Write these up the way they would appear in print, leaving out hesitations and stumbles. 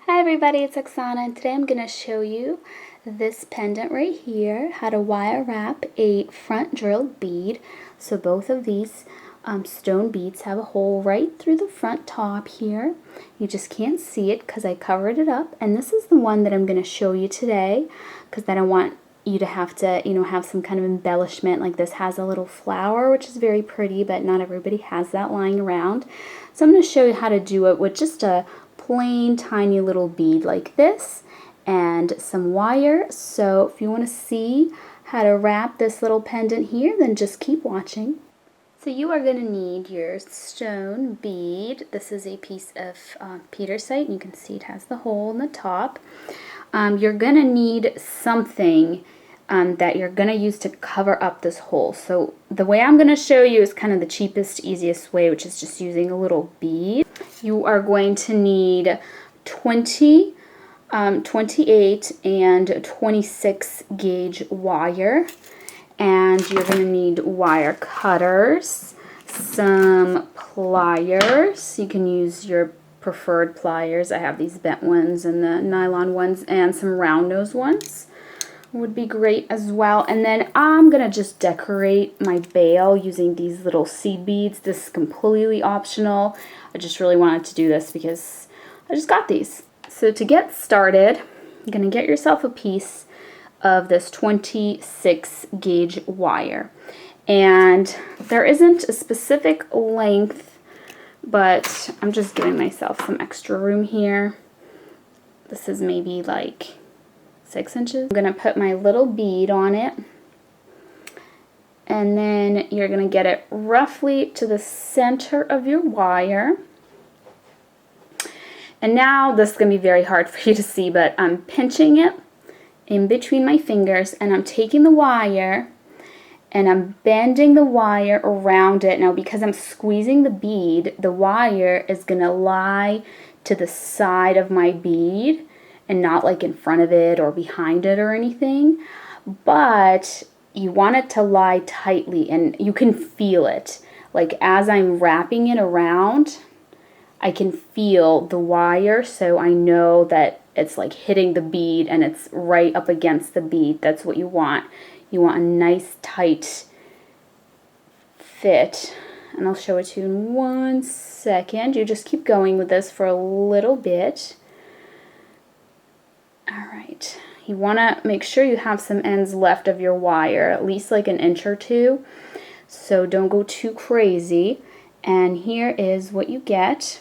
Hi everybody, it's Oksana, and today I'm going to show you this pendant right here, how to wire wrap a front drilled bead. So both of these stone beads have a hole right through the front top here. You just can't see it because I covered it up, and this is the one that I'm going to show you today because then I want you to have have some kind of embellishment. Like this has a little flower, which is very pretty, but not everybody has that lying around. So I'm going to show you how to do it with just a plain tiny little bead like this and some wire. So if you want to see how to wrap this little pendant here, then just keep watching. So you are going to need your stone bead. This is a piece of Petersite, and you can see it has the hole in the top. You're going to need something that you're going to use to cover up this hole. So the way I'm going to show you is kind of the cheapest, easiest way, which is just using a little bead. You are going to need 20, 28, and 26 gauge wire. And you're going to need wire cutters, some pliers. You can use your preferred pliers. I have these bent ones and the nylon ones, and some round nose ones would be great as well. And then I'm gonna just decorate my bail using these little seed beads. This is completely optional. I just really wanted to do this because I just got these. So to get started, you're gonna get yourself a piece of this 26 gauge wire. And there isn't a specific length, but I'm just giving myself some extra room here. This is maybe like 6 inches. I'm going to put my little bead on it, and then you're going to get it roughly to the center of your wire. And now this is going to be very hard for you to see, but I'm pinching it in between my fingers, and I'm taking the wire and I'm bending the wire around it. Now because I'm squeezing the bead, the wire is going to lie to the side of my bead and not like in front of it or behind it or anything, but you want it to lie tightly, and you can feel it. Like as I'm wrapping it around, I can feel the wire, so I know that it's like hitting the bead and it's right up against the bead. That's what you want. You want a nice tight fit, and I'll show it to you in 1 second. You just keep going with this for a little bit. Alright, you want to make sure you have some ends left of your wire, at least like an inch or two, so don't go too crazy. And here is what you get.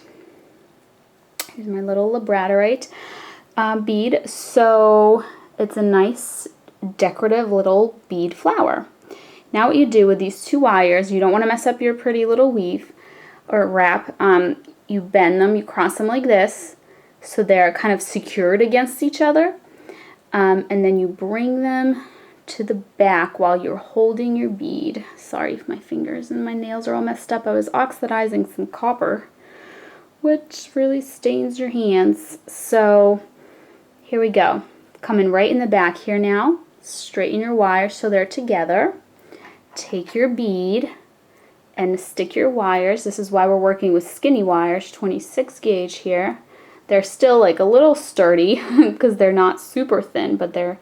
Here's my little labradorite bead. So it's a nice decorative little bead flower. Now what you do with these two wires, you don't want to mess up your pretty little weave or wrap. You bend them, you cross them like this, so they're kind of secured against each other, and then you bring them to the back while you're holding your bead. Sorry if my fingers and my nails are all messed up. I was oxidizing some copper, which really stains your hands. So here we go. Coming right in the back here now. Straighten your wires so they're together. Take your bead and stick your wires. This is why we're working with skinny wires, 26 gauge here. They're still like a little sturdy because they're not super thin, but they're,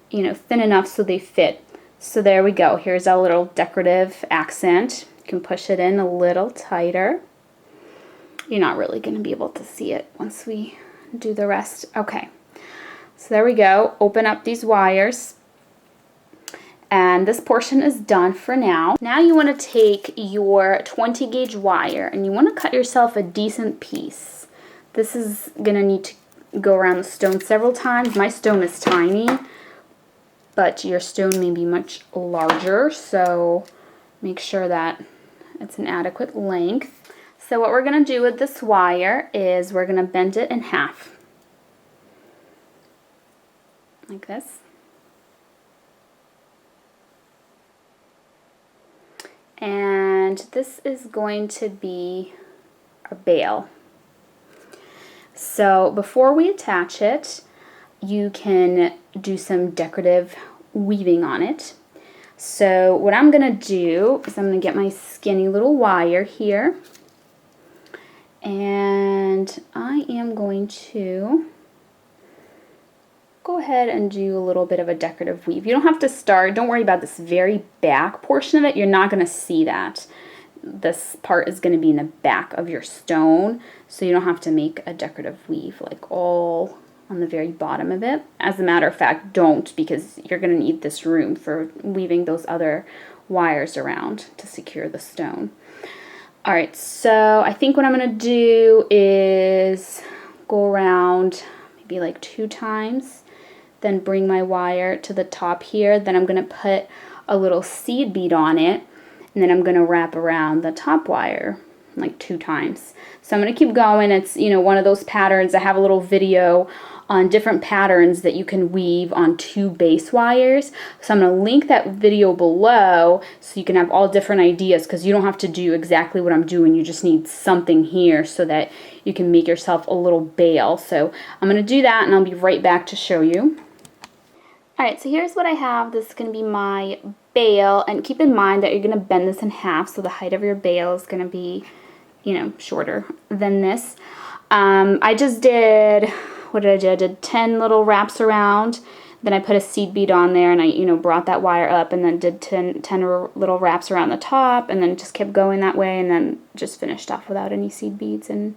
thin enough so they fit. So there we go. Here's our little decorative accent. You can push it in a little tighter. You're not really going to be able to see it once we do the rest. Okay. So there we go. Open up these wires. And this portion is done for now. Now you want to take your 20 gauge wire and you want to cut yourself a decent piece. This is going to need to go around the stone several times. My stone is tiny, but your stone may be much larger, so make sure that it's an adequate length. So what we're going to do with this wire is we're going to bend it in half, like this. And this is going to be a bail. So before we attach it, you can do some decorative weaving on it. So what I'm going to do is I'm going to get my skinny little wire here, and I am going to go ahead and do a little bit of a decorative weave. You don't have to start, don't worry about this very back portion of it. You're not going to see that. This part is going to be in the back of your stone, so you don't have to make a decorative weave like all on the very bottom of it. As a matter of fact, don't, because you're going to need this room for weaving those other wires around to secure the stone. Alright, so I think what I'm going to do is go around maybe like 2 times, then bring my wire to the top here. Then I'm going to put a little seed bead on it, and then I'm going to wrap around the top wire like 2 times. So I'm going to keep going. It's, you know, one of those patterns. I have a little video on different patterns that you can weave on 2 base wires. So I'm going to link that video below so you can have all different ideas, because you don't have to do exactly what I'm doing. You just need something here so that you can make yourself a little bail. So I'm going to do that, and I'll be right back to show you. Alright, so here's what I have. This is going to be my bail, and keep in mind that you're going to bend this in half, so the height of your bail is going to be, you know, shorter than this. I just did, what did I do? I did 10 little wraps around, then I put a seed bead on there, and I, you know, brought that wire up, and then did 10 little wraps around the top, and then just kept going that way, and then just finished off without any seed beads, and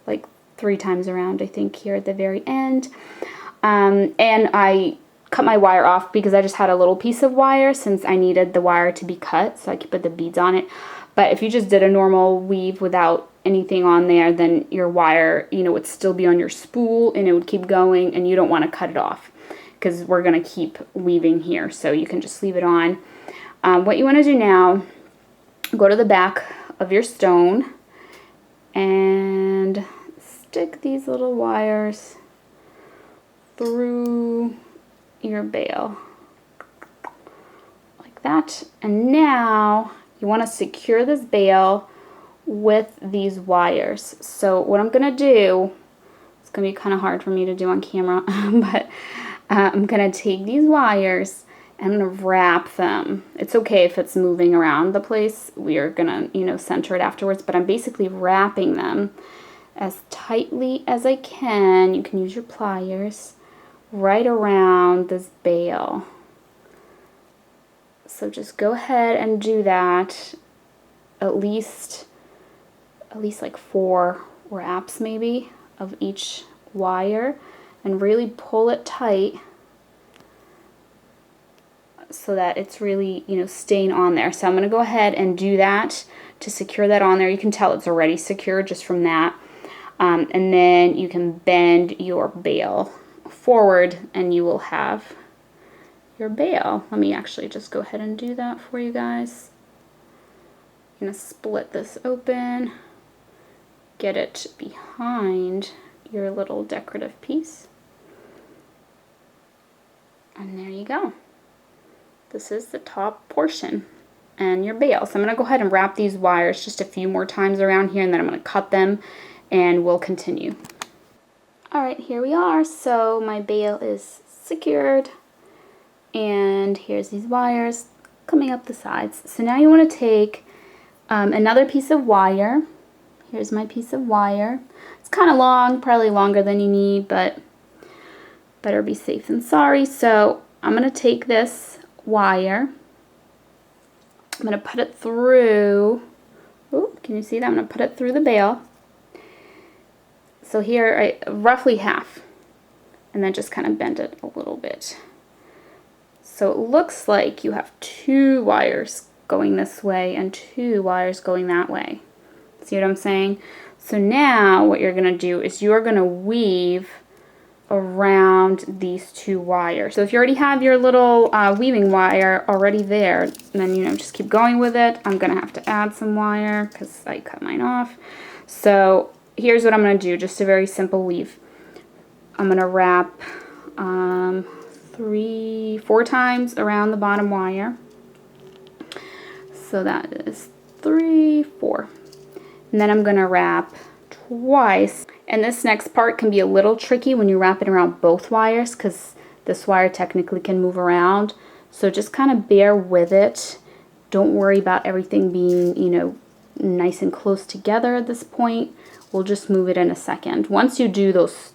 like 3 times around, I think, here at the very end. And I cut my wire off because I just had a little piece of wire, since I needed the wire to be cut so I could put the beads on it. But if you just did a normal weave without anything on there, then your wire, you know, would still be on your spool, and it would keep going, and you don't want to cut it off because we're going to keep weaving here, so you can just leave it on. What you want to do now, go to the back of your stone and stick these little wires through your bail like that. And now you want to secure this bail with these wires. So what I'm gonna do, it's gonna be kind of hard for me to do on camera, but I'm gonna take these wires and I'm gonna wrap them. It's okay if it's moving around the place. We are gonna, you know, center it afterwards, but I'm basically wrapping them as tightly as I can. You can use your pliers right around this bail. So just go ahead and do that, at least like 4 wraps maybe of each wire, and really pull it tight so that it's really, you know, staying on there. So I'm going to go ahead and do that to secure that on there. You can tell it's already secure just from that. And then you can bend your bail forward and you will have your bail. Let me actually just go ahead and do that for you guys. I'm going to split this open, get it behind your little decorative piece, and there you go. This is the top portion and your bail. So I'm going to go ahead and wrap these wires just a few more times around here, and then I'm going to cut them and we'll continue. Alright, here we are. So my bail is secured, and here's these wires coming up the sides. So now you want to take another piece of wire. Here's my piece of wire. It's kind of long, probably longer than you need, but better be safe than sorry. So I'm going to take this wire, I'm going to put it through, ooh, can you see that? I'm going to put it through the bail. So here, roughly half, and then just kind of bend it a little bit. So it looks like you have 2 wires going this way and 2 wires going that way. See what I'm saying? So now what you're going to do is you're going to weave around these 2 wires. So if you already have your little weaving wire already there, then, you know, just keep going with it. I'm going to have to add some wire because I cut mine off. So here's what I'm going to do, just a very simple weave. I'm going to wrap 3-4 times around the bottom wire. So that is 3, 4. And then I'm going to wrap twice. And this next part can be a little tricky when you wrap it around both wires, because this wire technically can move around. So just kind of bear with it. Don't worry about everything being, you know, nice and close together at this point. We'll just move it in a second. Once you do those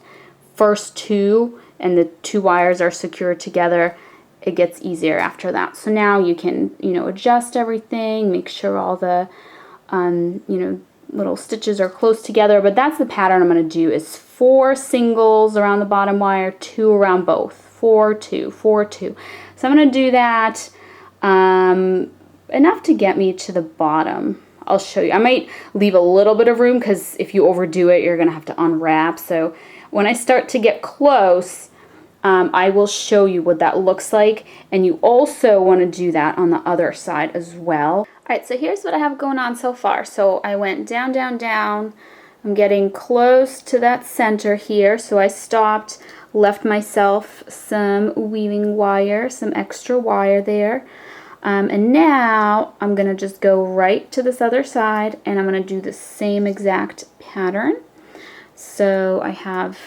first 2, and the two wires are secured together, it gets easier after that. So now you can, adjust everything, make sure all the, little stitches are close together. But that's the pattern I'm going to do, is 4 singles around the bottom wire, 2 around both. 4, 2, 4, 2. So I'm going to do that enough to get me to the bottom. I'll show you. I might leave a little bit of room because if you overdo it, you're going to have to unwrap. So when I start to get close, I will show you what that looks like. And you also want to do that on the other side as well. Alright, so here's what I have going on so far. So I went down, down, down. I'm getting close to that center here. So I stopped, left myself some weaving wire, some extra wire there. And now I'm going to just go right to this other side, and I'm going to do the same exact pattern. So I have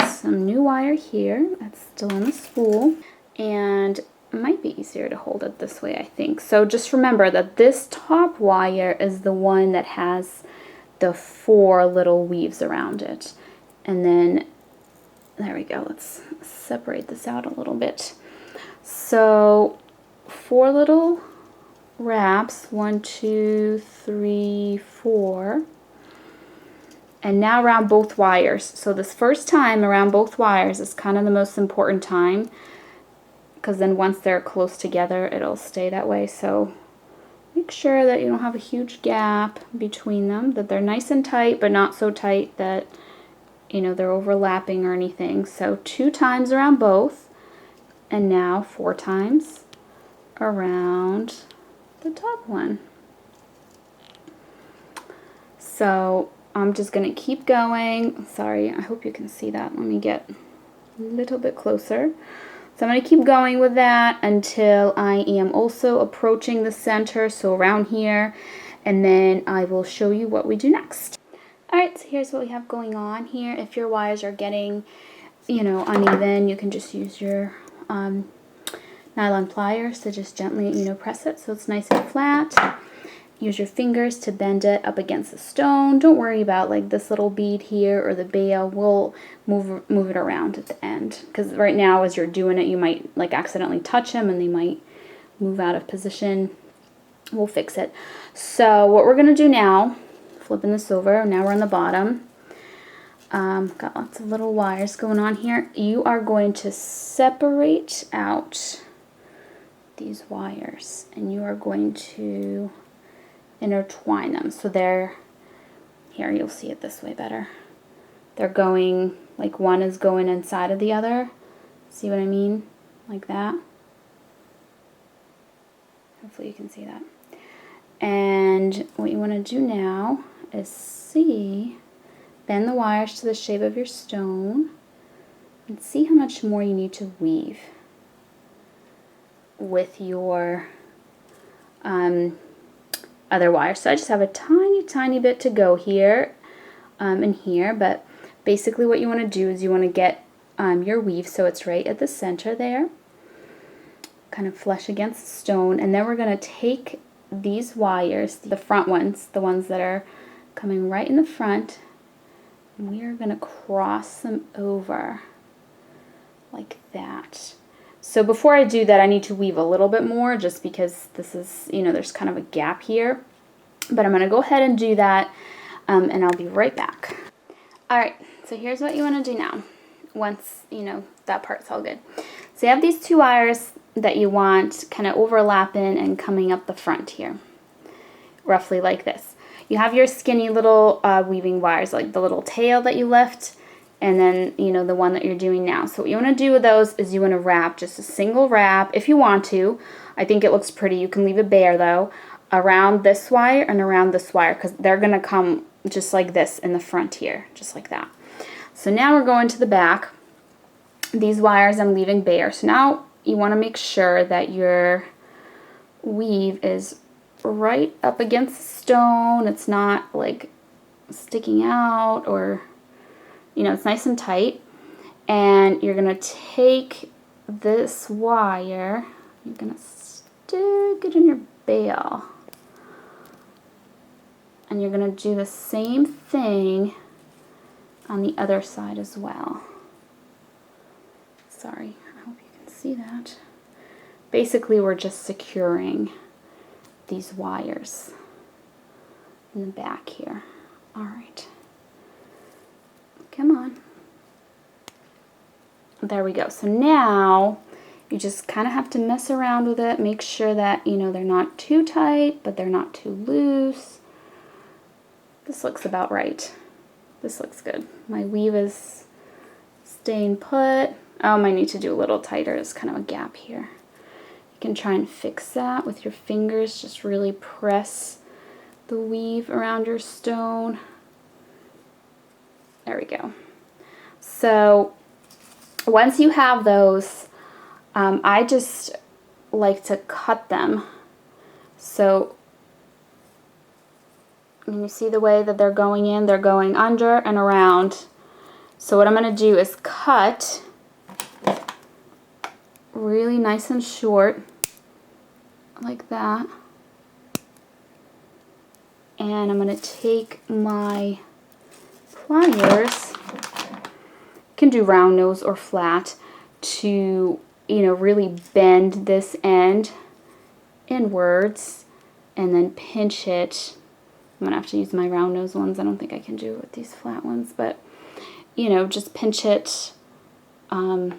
some new wire here that's still on the spool, and it might be easier to hold it this way, I think. So just remember that this top wire is the one that has the 4 little weaves around it. And then, there we go, let's separate this out a little bit. So 4 little wraps, 1, 2, 3, 4. And now around both wires. So this first time around both wires is kind of the most important time, because then once they're close together, it'll stay that way. So make sure that you don't have a huge gap between them, that they're nice and tight, but not so tight that, they're overlapping or anything. So 2 times around both, and now 4 times around the top one. So I'm just going to keep going. Sorry, I hope you can see that. Let me get a little bit closer. So I'm going to keep going with that until I am also approaching the center, so around here, and then I will show you what we do next. Alright, so here's what we have going on here. If your wires are getting, uneven, you can just use your nylon pliers to just gently, press it so it's nice and flat. Use your fingers to bend it up against the stone. Don't worry about like this little bead here or the bail. We'll move it around at the end, because right now as you're doing it, you might like accidentally touch them and they might move out of position. We'll fix it. So what we're going to do now, flipping this over, now we're on the bottom. Got lots of little wires going on here. You are going to separate out these wires, and you are going to intertwine them. So they're, here you'll see it this way better. They're going, like one is going inside of the other. See what I mean? Like that. Hopefully you can see that. And what you want to do now is bend the wires to the shape of your stone and see how much more you need to weave with your other wires. So I just have a tiny bit to go here and here, but basically what you want to do is you want to get your weave so it's right at the center there, kind of flush against the stone, and then we're going to take these wires, the front ones, the ones that are coming right in the front, and we are going to cross them over like that. So before I do that, I need to weave a little bit more, just because this is, there's kind of a gap here. But I'm going to go ahead and do that, and I'll be right back. Alright, so here's what you want to do now, once, that part's all good. So you have these 2 wires that you want kind of overlapping and coming up the front here, roughly like this. You have your skinny little weaving wires, like the little tail that you left, and then, the one that you're doing now. So what you want to do with those is you want to wrap just a single wrap, if you want to. I think it looks pretty. You can leave it bare, though, around this wire and around this wire, because they're going to come just like this in the front here, just like that. So now we're going to the back. These wires I'm leaving bare. So now you want to make sure that your weave is right up against the stone. It's not like sticking out, or it's nice and tight. And you're going to take this wire, you're going to stick it in your bail. And you're going to do the same thing on the other side as well. sorry, I hope you can see that. Basically, we're just securing these wires in the back here. All right. Come on. There we go. So now you just kind of have to mess around with it. Make sure that, you know, they're not too tight, but they're not too loose. This looks about right. This looks good. My weave is staying put. I might need to do a little tighter. There's kind of a gap here. You can try and fix that with your fingers. Just really press the weave around your stone. There we go. So once you have those, I just like to cut them. So you see the way that they're going in? They're going under and around. So what I'm going to do is cut really nice and short, like that. And I'm going to take my pliers, you can do round nose or flat, to, you know, really bend this end inwards and then pinch it. I'm gonna have to use my round nose ones. I don't think I can do it with these flat ones, but you know, just pinch it around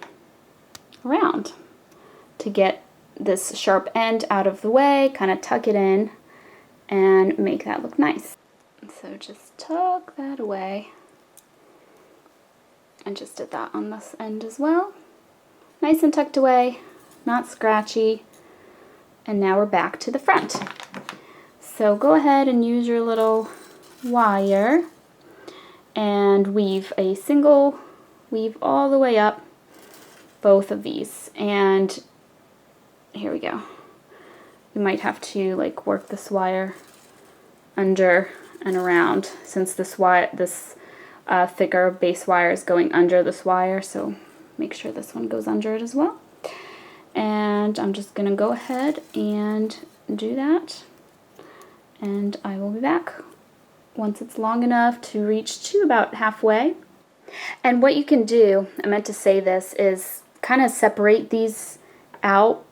to get this sharp end out of the way, kind of tuck it in and make that look nice. So just tuck that away. And just did that on this end as well. Nice and tucked away, not scratchy. And now we're back to the front. So go ahead and use your little wire and weave a single weave all the way up both of these. And here we go. You might have to like work this wire under and around, since this thicker base wire is going under this wire, so make sure this one goes under it as well. And I'm just going to go ahead and do that, and I will be back once it's long enough to reach to about halfway. And what you can do, I meant to say this, is kind of separate these out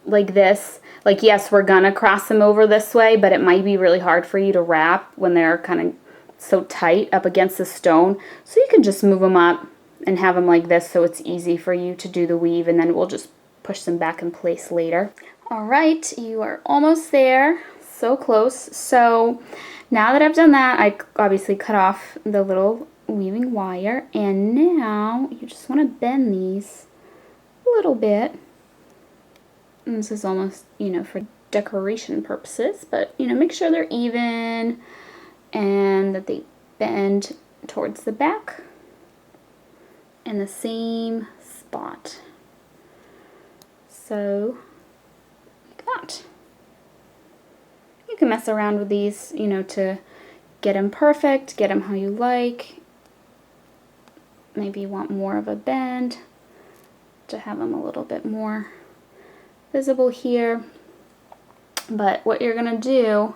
like this. Like, yes, we're gonna cross them over this way, but it might be really hard for you to wrap when they're kind of so tight up against the stone. So you can just move them up and have them like this so it's easy for you to do the weave, and then we'll just push them back in place later. All right, you are almost there. So close. So now that I've done that, I obviously cut off the little weaving wire, and now you just want to bend these a little bit. And this is almost, you know, for decoration purposes, but, you know, make sure they're even and that they bend towards the back in the same spot. So, like that. You can mess around with these, you know, to get them perfect, get them how you like. Maybe you want more of a bend to have them a little bit more visible here. But what you're going to do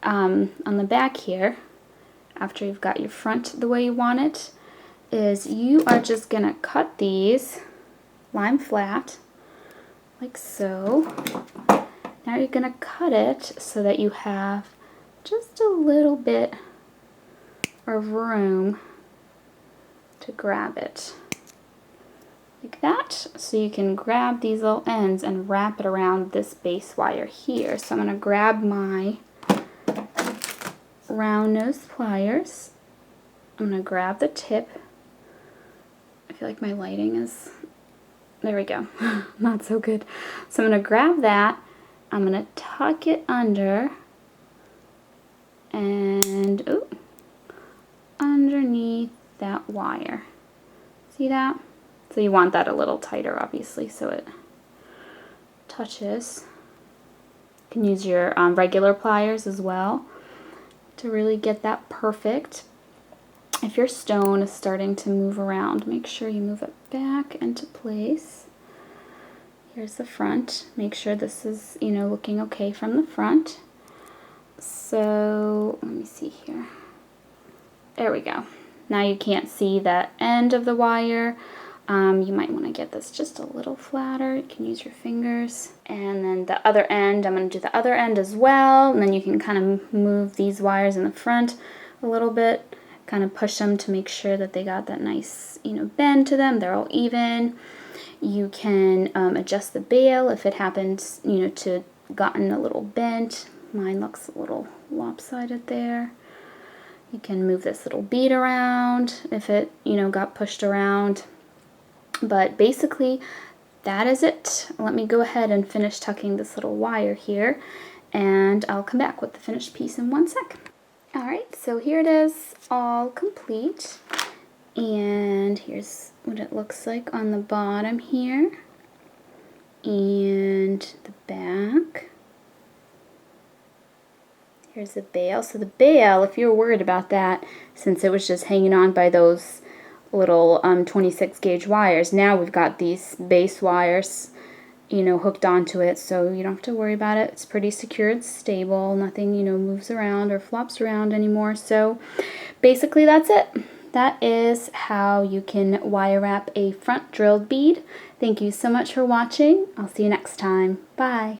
on the back here, after you've got your front the way you want it, is you are just going to cut these lime flat like so. Now you're going to cut it so that you have just a little bit of room to grab it. Like that, so you can grab these little ends and wrap it around this base wire here. So I'm going to grab my round nose pliers. I'm going to grab the tip. I feel like my lighting is, there we go, not so good. So I'm going to grab that, I'm going to tuck it under, and underneath that wire. See that? So you want that a little tighter, obviously, so it touches. You can use your regular pliers as well to really get that perfect. If your stone is starting to move around, make sure you move it back into place. Here's the front. Make sure this is, you know, looking okay from the front. So let me see here. There we go. Now you can't see that end of the wire. You might want to get this just a little flatter. You can use your fingers. And then the other end, I'm going to do the other end as well. And then you can kind of move these wires in the front a little bit, kind of push them to make sure that they got that nice, bend to them. They're all even. You can adjust the bail if it happens, to gotten a little bent. Mine looks a little lopsided there. You can move this little bead around if it, got pushed around. But basically, that is it. Let me go ahead and finish tucking this little wire here, and I'll come back with the finished piece in 1 sec. Alright, so here it is, all complete. And here's what it looks like on the bottom here. And the back. Here's the bail. So the bail, if you were worried about that, since it was just hanging on by those little 26 gauge wires, now we've got these base wires, hooked onto it, so you don't have to worry about it. It's pretty secure, it's stable, nothing, moves around or flops around anymore. So basically that's it. That is how you can wire wrap a front drilled bead. Thank you so much for watching. I'll see you next time. Bye.